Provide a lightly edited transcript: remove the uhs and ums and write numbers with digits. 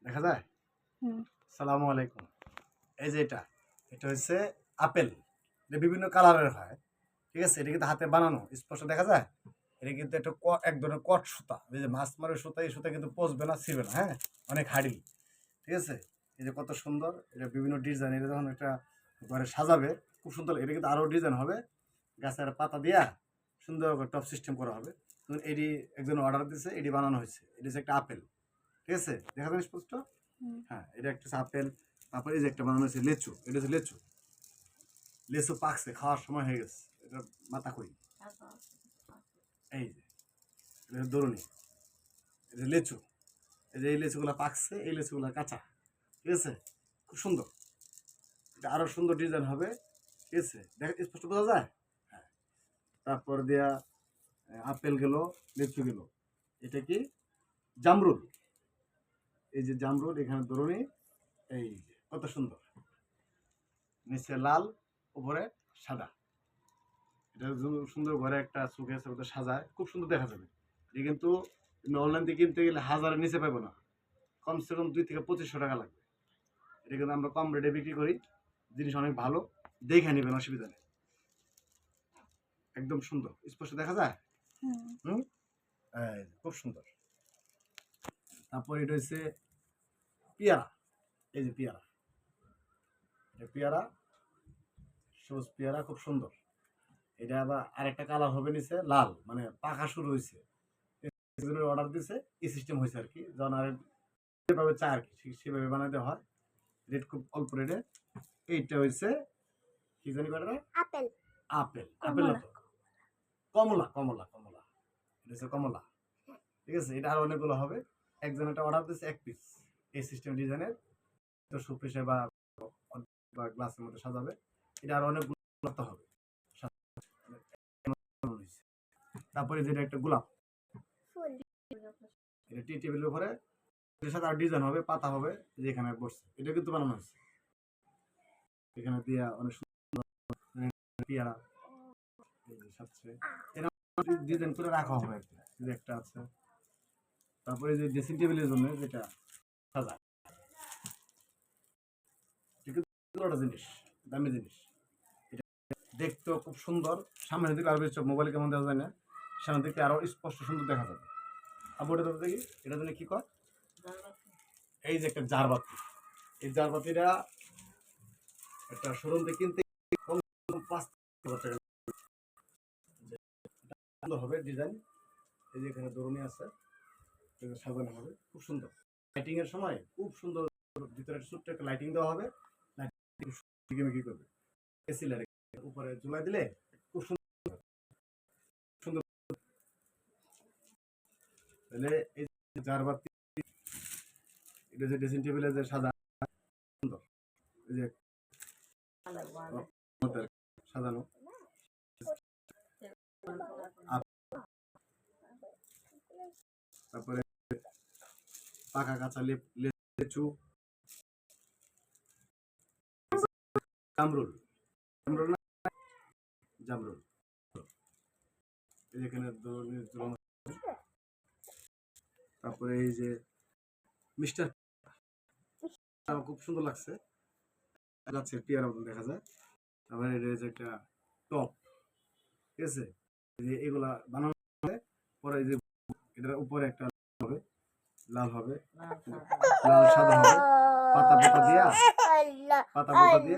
দেখা যায়। সালামু আলাইকুম। এই যে এটা হচ্ছে আপেল। এটা বিভিন্ন কালারের হয়, ঠিক আছে। এটা কিন্তু হাতে বানানো, স্পষ্ট দেখা যায়। এটা কিন্তু একটা এক ধরনের কট সুতা, এই যে মাছ মারের সুতা, এই সুতা কিন্তু পচবে না, ছিঁড়বে না। হ্যাঁ, অনেক হার্ডি, ঠিক আছে। এই যে কত সুন্দর, এটা বিভিন্ন ডিজাইন। এটা যখন একটা ঘরে সাজাবে খুব সুন্দর। এটা কিন্তু আরও ডিজাইন হবে, গাছের পাতা দিয়া সুন্দর করে টপ সিস্টেম করা হবে। এটি একজন অর্ডার দিয়েছে, এটি বানানো হয়েছে। এটি হচ্ছে একটা আপেল, ঠিক আছে, দেখা যায় স্পষ্ট। হ্যাঁ, এটা একটা আপেল। তারপরে এই যে একটা বানানো হয়েছে লেচু, এটা হচ্ছে লেচু। লেচু পাকছে, খাওয়ার সময় হয়ে গেছে। এটা মাথা কই, এই যে এটা দরুনি, এটা লেচু। এই যে এই লেচুগুলা পাকছে, এই লেচুগুলা কাঁচা, ঠিক আছে। খুব সুন্দর, এটা আরো সুন্দর ডিজাইন হবে, ঠিক আছে। দেখ স্পষ্ট বোঝা যায়। হ্যাঁ, তারপর দেয়া আপেল গেল, লেচু গেল। এটা কি জামরুল, এই যে জামরুল, এখানে দরুনি, এই যে কত সুন্দর, নিচে লাল, উপরে সাদা। এটা সুন্দর ঘরে একটা চোখে আছে সাজায়, খুব সুন্দর দেখা যাবে। এটা কিন্তু অনলাইন থেকে কিনতে গেলে 1000-এর নিচে পাবো না, কমসে কম 2 থেকে 2500 টাকা লাগবে। এটা কিন্তু আমরা কম রেটে বিক্রি করি, জিনিস অনেক ভালো, দেখে নেবেন, অসুবিধা নেই। একদম সুন্দর, স্পষ্ট দেখা যায়। খুব সুন্দর। তারপর এটা হচ্ছে পেয়ারা, এই যে পেয়ারা, পেয়ারা সবুজ পেয়ারা, খুব সুন্দর। এটা আবার আরেকটা কালার হবে নিচে লাল, মানে পাকা শুরু হয়েছে। অর্ডার দিছে, এই সিস্টেম হয়েছে আর কি। যখন আর যেভাবে চায় আর কি সেভাবে বানাতে হয়। রেট খুব অল্প রেটে। এইটা হয়েছে কি জানি করে, আপেল। আপেল আপেল না তো, কমলা কমলা কমলা, এটা হচ্ছে কমলা, ঠিক আছে। এটা আর অনেকগুলো হবে। একজন একটা অর্ডার দিচ্ছে 1 পিস, এই সিস্টেম ডিজাইনের। তো শোপিসে বা গ্লাসের মধ্যে সাজাবে। এটা আর অনেকগুলো হবে। তারপরে যেটা একটা গোলাপ ফুল, এটা টি টেবিলের উপরে, এর সাথে আর ডিজাইন হবে, পাতা হবে, যেখানে বসছে। এটা কিন্তু বানানো হয়েছে, এখানে দিয়া অনেক সুন্দর পেয়ারা, এই যে সাথে এরকম ডিজাইন করে রাখা হবে একটা, যে একটা আছে। তারপরে যে ড্রেসিং টেবিলের জন্য যেটা সাজায়, একটা জিনিস, দামি জিনিস। এটা দেখতেও খুব সুন্দর, সামনের দিকে আরো বেশি, মোবাইলে কেমন দেখা যায় না, সামনের দিকে আরো স্পষ্ট সুন্দর দেখা যাবে। আবার এটা দেখি, এটা জন্য কি কয়, এই যে একটা জারবাতি। এই জারবাতিটা একটা শোরুম থেকে কিনতে 5,000 টাকা হবে। ডিজাইন এই যে এখানে দরুনি আছে, সাজানো হবে খুব সুন্দর। লাইটিং এর সময় খুব সুন্দর, ভিতরে ছোট্ট একটা লাইটিং দেওয়া হবে, কি করবে এসি লাইট উপরে ঝুলাই দিলে খুব সুন্দর সুন্দর। তাহলে এই জারবাতি, এটা যে ড্রেসিং টেবিলে যে সাদা সুন্দর, এই যে সাজানো, তারপরে পাকা কাঁচা লেচু, জামরুল, জামরুল না জামরুল, এখানে তারপরে এই যে মিস্টার, খুব সুন্দর লাগছে, পেয়ারা মতন দেখা যায়। তারপরে এটা হচ্ছে একটা টপ, ঠিক আছে। এগুলা বানানো হবে পরে, যে এটার উপরে একটা হবে, লাল হবে, লাল সাদা হবে, পাতা দিয়ে